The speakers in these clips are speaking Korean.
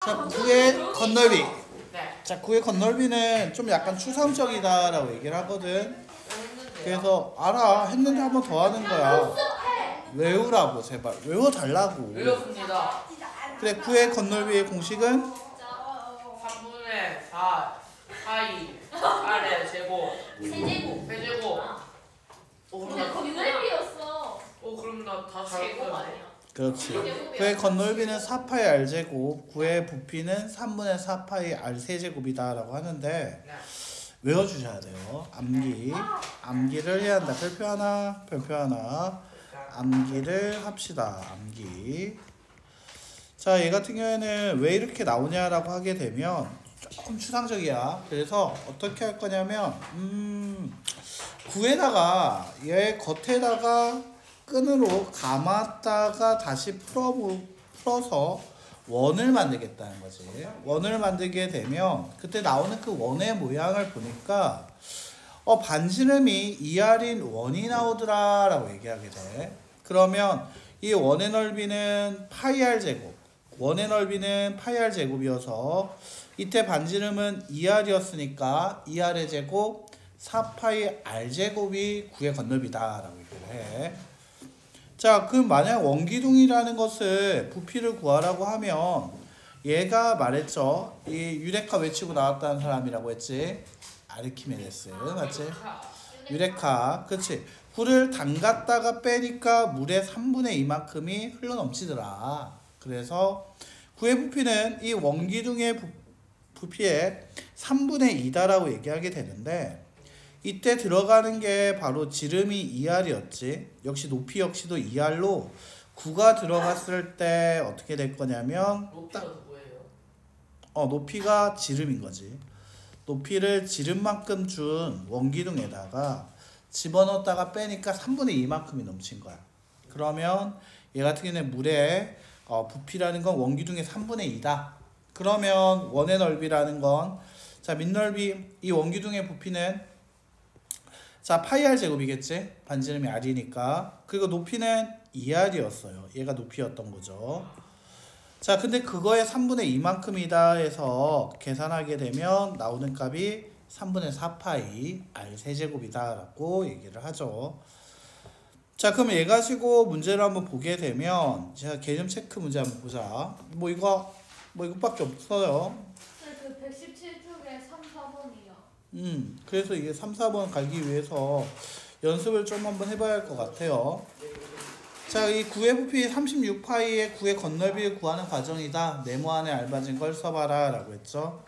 자, 구의 건널비. 네. 자, 구의 건널비는 좀 약간 추상적이다라고 얘기를 하거든. 그래서 알아. 했는데 한 번 더 하는 거야. 외우라고 제발. 외워달라고. 외웠습니다. 그래, 구의 건널비의 공식은 3분의 4 파이 아래 제곱 세제곱. 세제곱. 근데 건널비였어. 그럼 나 다 제곱 잘했는데. 아니야? 그렇지. 구의 건널비는 4파이 r제곱, 구의 부피는 3분의 4파이 r세제곱이다라고 하는데 네. 외워주셔야 돼요. 암기를 해야 한다. 별표 하나, 별표 하나. 암기를 합시다. 암기. 자, 얘 같은 경우에는 왜 이렇게 나오냐라고 하게 되면 조금 추상적이야. 그래서 어떻게 할 거냐면 구에다가 얘 겉에다가 끈으로 감았다가 다시 풀어서 원을 만들겠다는 거지. 원을 만들게 되면 그때 나오는 그 원의 모양을 보니까 반지름이 2R인 원이 나오더라 라고 얘기하게 돼. 그러면 이 원의 넓이는 파이 R 제곱, 원의 넓이는 파이 R 제곱이어서 이때 반지름은 2R이었으니까 2R의 제곱 4파이 R 제곱이 9의 건널비다 라고 얘기를 해. 자, 그럼 만약 원기둥이라는 것을 부피를 구하라고 하면 얘가 말했죠. 이 유레카 외치고 나왔다는 사람이라고 했지. 아르키메데스 맞지? 유레카. 그치. 굴을 담갔다가 빼니까 물의 3분의 2만큼이 흘러넘치더라. 그래서 구의 부피는 이 원기둥의 부피의 3분의 2다라고 얘기하게 되는데 이때 들어가는 게 바로 지름이 2R이었지. 역시 높이 역시도 2R로 9가 들어갔을 때 어떻게 될 거냐면 높이가 뭐예요? 높이가 지름인 거지. 높이를 지름만큼 준 원기둥에다가 집어넣었다가 빼니까 3분의 2만큼이 넘친 거야. 그러면 얘 같은 경우는 물의 부피라는 건 원기둥의 3분의 2다. 그러면 원의 넓이라는 건 자, 밑넓이 이 원기둥의 부피는 자, 파이 R 제곱이겠지? 반지름이 R이니까. 그리고 높이는 2R이었어요. 얘가 높이였던 거죠. 자, 근데 그거의 3분의 2만큼이다 해서 계산하게 되면 나오는 값이 3분의 4파이 R 세제곱이다 라고 얘기를 하죠. 자, 그럼 얘 가지고 문제를 한번 보게 되면 제가 개념 체크 문제 한번 보자. 이거밖에 없어요. 그 117쪽에 3, 4번이요. 그래서 이게 3, 4번 가기 위해서 연습을 좀 한번 해봐야 할 것 같아요. 자, 이 9의 부피 36파이의 9의 건널비를 구하는 과정이다. 네모 안에 얇아진 걸 써봐라 라고 했죠.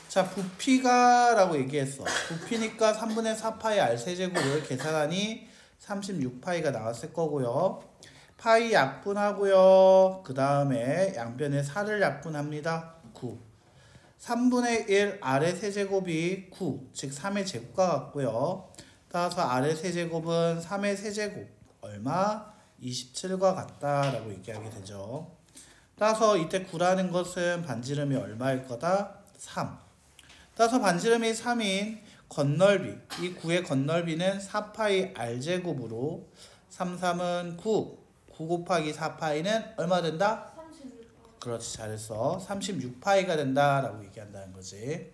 자, 부피가 라고 얘기했어. 부피니까 3분의 4파이 R세제곱을 계산하니 36파이가 나왔을 거고요. 파이 약분하고요. 그 다음에 양변에 4를 약분합니다. 9. 3분의 1 R의 세제곱이 9, 즉 3의 제곱과 같고요. 따라서 R의 세제곱은 3의 세제곱, 얼마? 27과 같다라고 얘기하게 되죠. 따라서 이때 9라는 것은 반지름이 얼마일 거다? 3. 따라서 반지름이 3인 건널비, 이 9의 건널비는 4파이 R제곱으로 3, 3은 9, 9 곱하기 4파이는 얼마 된다? 36번. 그렇지, 잘했어. 36파이가 된다라고 얘기한다는 거지.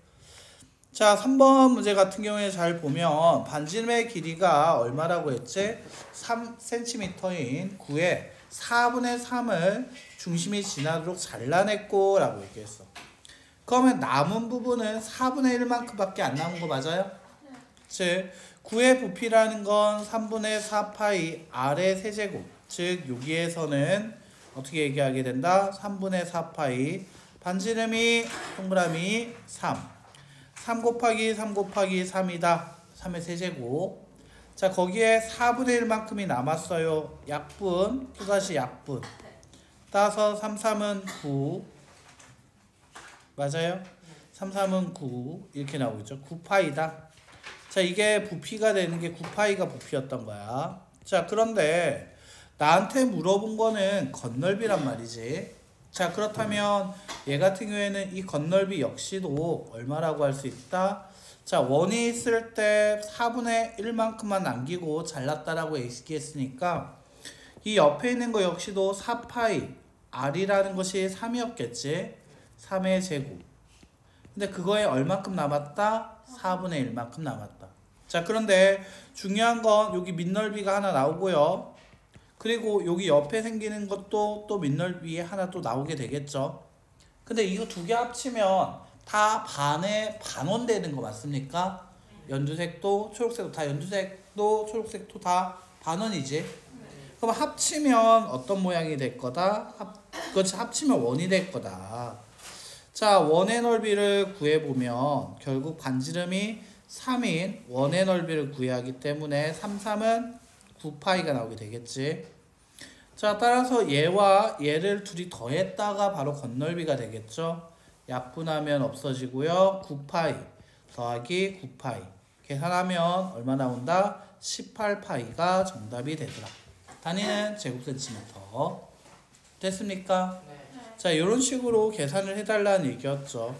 자, 3번 문제 같은 경우에 잘 보면 반지름의 길이가 얼마라고 했지? 3cm인 9의 4분의 3을 중심이 지나도록 잘라냈고 라고 얘기했어. 그러면 남은 부분은 4분의 1만큼밖에 안 남은 거 맞아요? 네. 즉 9의 부피라는 건 3분의 4파이 R의 세제곱, 즉 여기에서는 어떻게 얘기하게 된다? 3분의 4파이 반지름이 동그라미 3 곱하기 3 곱하기 3이다. 3의 세제곱. 자, 거기에 4분의 1만큼이 남았어요. 약분, 또다시 약분. 따라서 3, 3은 9 맞아요? 3, 3은 9 이렇게 나오겠죠. 9파이다. 자, 이게 부피가 되는 게 9파이가 부피였던 거야. 자, 그런데 나한테 물어본 거는 건널비란 말이지. 자, 그렇다면 얘 같은 경우에는 이 건널비 역시도 얼마라고 할 수 있다? 자, 원이 있을 때 4분의 1만큼만 남기고 잘랐다라고 얘기했으니까 이 옆에 있는 거 역시도 4파이 R이라는 것이 3이었겠지. 3의 제곱. 근데 그거에 얼마큼 남았다? 4분의 1만큼 남았다. 자, 그런데 중요한 건 여기 밑넓이가 하나 나오고요. 그리고 여기 옆에 생기는 것도 또 밑넓이에 하나 또 나오게 되겠죠. 근데 이거 두 개 합치면 다 반에 반원 되는 거 맞습니까? 연두색도 초록색도 다 연두색도 초록색도 다 반원이지. 그럼 합치면 어떤 모양이 될 거다? 그렇지, 합치면 원이 될 거다. 자, 원의 넓이를 구해보면 결국 반지름이 3인 원의 넓이를 구해야 하기 때문에 3, 3은 9파이가 나오게 되겠지. 자, 따라서 얘와 얘를 둘이 더했다가 바로 건넓이가 되겠죠. 약분하면 없어지고요. 9파이 더하기 9파이 계산하면 얼마 나온다? 18파이가 정답이 되더라. 단위는 제곱센티미터. 됐습니까? 네. 자, 이런 식으로 계산을 해달라는 얘기였죠.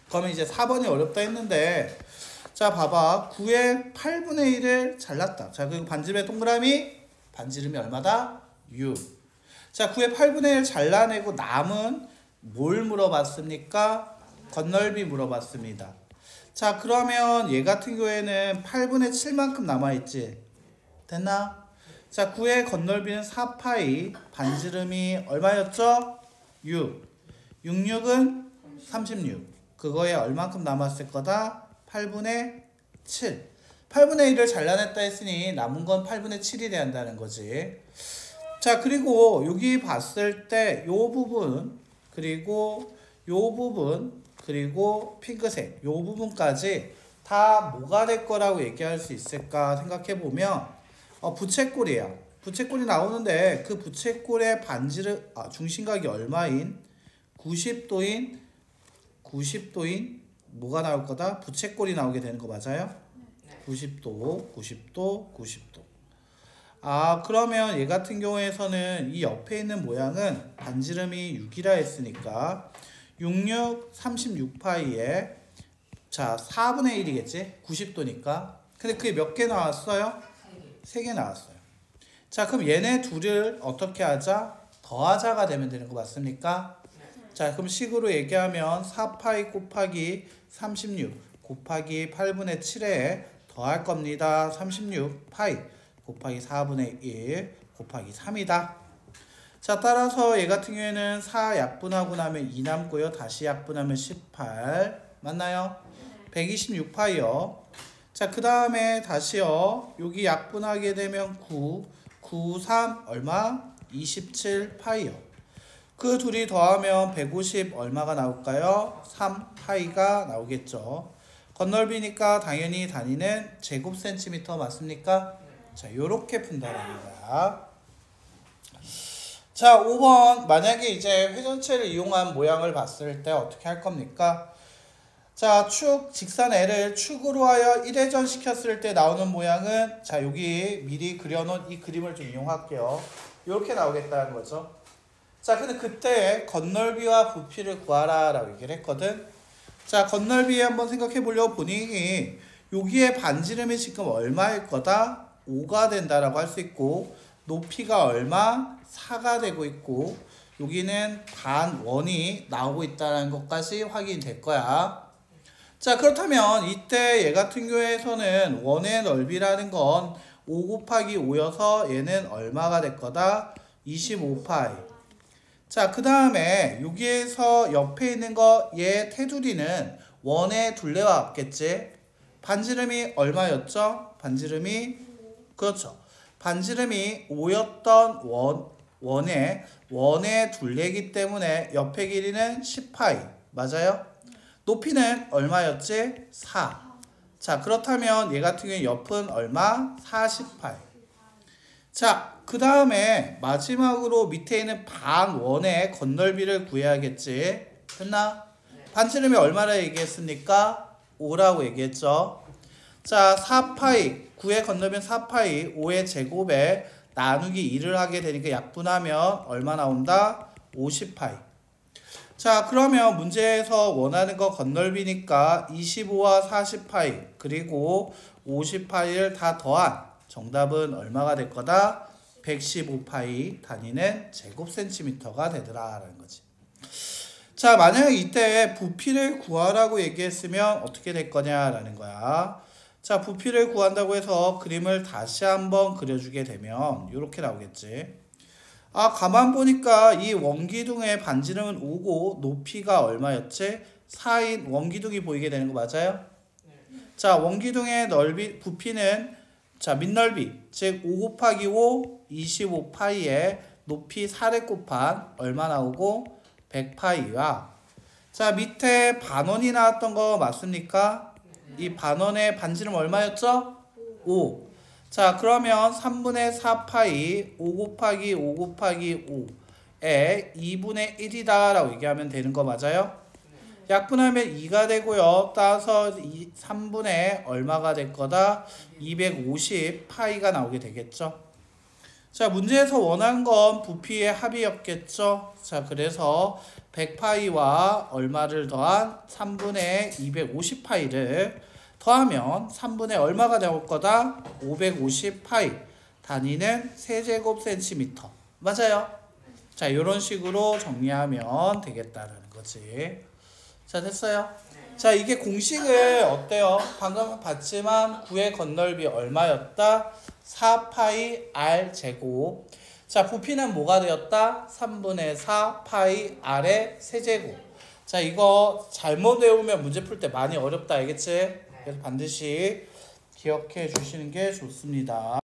그러면 이제 4번이 어렵다 했는데, 자, 봐봐. 9의 8분의 1을 잘랐다. 자, 그리고 반지름의 동그라미, 반지름이 얼마다? 6. 자, 9의 8분의 1 잘라내고 남은 뭘 물어봤습니까? 건넓이 물어봤습니다. 자, 그러면 얘 같은 경우에는 8분의 7만큼 남아있지. 됐나? 자, 9의 건넓이는 4파이, 반지름이 얼마였죠? 6. 66은 36. 그거에 얼만큼 남았을 거다? 8분의 7. 8분의 1을 잘라냈다 했으니 남은 건 8분의 7이 돼야 한다는 거지. 자, 그리고 여기 봤을 때 요 부분, 그리고 요 부분, 그리고 핑크색 요 부분까지 다 뭐가 될 거라고 얘기할 수 있을까 생각해 보면 부채꼴이야. 부채꼴이 나오는데 그 부채꼴의 반지름 중심각이 얼마인 90도인 뭐가 나올 거다? 부채꼴이 나오게 되는 거 맞아요? 90도, 90도, 90도. 그러면 얘 같은 경우에서는 이 옆에 있는 모양은 반지름이 6이라 했으니까 66, 36파이에 자 4분의 1이겠지? 90도니까. 근데 그게 몇 개 나왔어요? 3개 나왔어요. 자, 그럼 얘네 둘을 어떻게 하자? 더하자가 되면 되는 거 맞습니까? 자, 그럼 식으로 얘기하면 4파이 곱하기 36 곱하기 8분의 7에 더할 겁니다. 36파이 곱하기 4분의 1 곱하기 3이다. 자, 따라서 얘 같은 경우에는 4 약분하고 나면 2 남고요. 다시 약분하면 18 맞나요? 126파이요. 자, 그 다음에 다시요. 여기 약분하게 되면 9, 9, 3 얼마? 27파이요. 그 둘이 더하면 150 얼마가 나올까요? 3파이가 나오겠죠. 건넓이니까 당연히 단위는 제곱센티미터 맞습니까? 자, 요렇게 푼다는 거야. 자, 5번 만약에 이제 회전체를 이용한 모양을 봤을 때 어떻게 할 겁니까? 자, 축 직선 L을 축으로 하여 1회전 시켰을 때 나오는 모양은 자, 여기 미리 그려놓은 이 그림을 좀 이용할게요. 이렇게 나오겠다는 거죠. 자, 근데 그때 건넓이와 부피를 구하라 라고 얘기를 했거든. 자, 건넓이 한번 생각해 보려고 보니 여기에 반지름이 지금 얼마일 거다? 5가 된다라고 할 수 있고 높이가 얼마? 4가 되고 있고 여기는 반원이 나오고 있다는 것까지 확인될 거야. 자, 그렇다면 이때 얘 같은 경우에서는 원의 넓이라는 건 5 곱하기 5여서 얘는 얼마가 될 거다? 25파이. 자, 그 다음에 여기에서 옆에 있는 거 얘 테두리는 원의 둘레와 같겠지? 반지름이 얼마였죠? 반지름이 그렇죠. 반지름이 5였던 원의 둘레이기 때문에 옆의 길이는 10파이. 맞아요? 높이는 얼마였지? 4. 자, 그렇다면 얘 같은 경우에 옆은 얼마? 40파이. 자, 그 다음에 마지막으로 밑에 있는 반원의 건넓이를 구해야겠지. 됐나? 반지름이 얼마나 얘기했습니까? 5라고 얘기했죠. 자, 4파이 9의 건너면 4파이 5의 제곱에 나누기 2를 하게 되니까 약분하면 얼마 나온다? 50파이. 자, 그러면 문제에서 원하는 거 건넓이니까 25와 40파이 그리고 50파이를 다 더한 정답은 얼마가 될 거다? 115파이. 단위는 제곱센티미터가 되더라 라는 거지. 자, 만약에 이때 부피를 구하라고 얘기했으면 어떻게 될 거냐라는 거야. 자, 부피를 구한다고 해서 그림을 다시 한번 그려주게 되면 이렇게 나오겠지. 아, 가만 보니까 이 원기둥의 반지름은 5고 높이가 얼마였지? 4인 원기둥이 보이게 되는 거 맞아요? 자, 원기둥의 넓이, 부피는 자, 밑넓이, 즉 5 곱하기 5, 25파이에 높이 4를 곱한 얼마 나오고? 100파이와 자, 밑에 반원이 나왔던 거 맞습니까? 이 반원의 반지름 얼마였죠? 5. 자, 그러면 3분의 4파이 5 곱하기 5 곱하기 5에 2분의 1이다 라고 얘기하면 되는 거 맞아요? 약분하면 2가 되고요. 따라서 3분의 얼마가 될 거다? 250 파이가 나오게 되겠죠. 자, 문제에서 원한 건 부피의 합이었겠죠. 자, 그래서 100파이와 얼마를 더한 3분의 250 파이를 더하면 3분의 얼마가 나올 거다? 550 파이. 단위는 세제곱센티미터. 맞아요. 자, 이런 식으로 정리하면 되겠다라는 거지. 자, 됐어요? 자, 이게 공식을 어때요? 방금 봤지만 9의 건널비 얼마였다? 4파이 r 제곱. 자, 부피는 뭐가 되었다? 3분의 4 파이 r의 세제곱. 자, 이거 잘못 외우면 문제 풀 때 많이 어렵다, 알겠지? 그래서 반드시 기억해 주시는 게 좋습니다.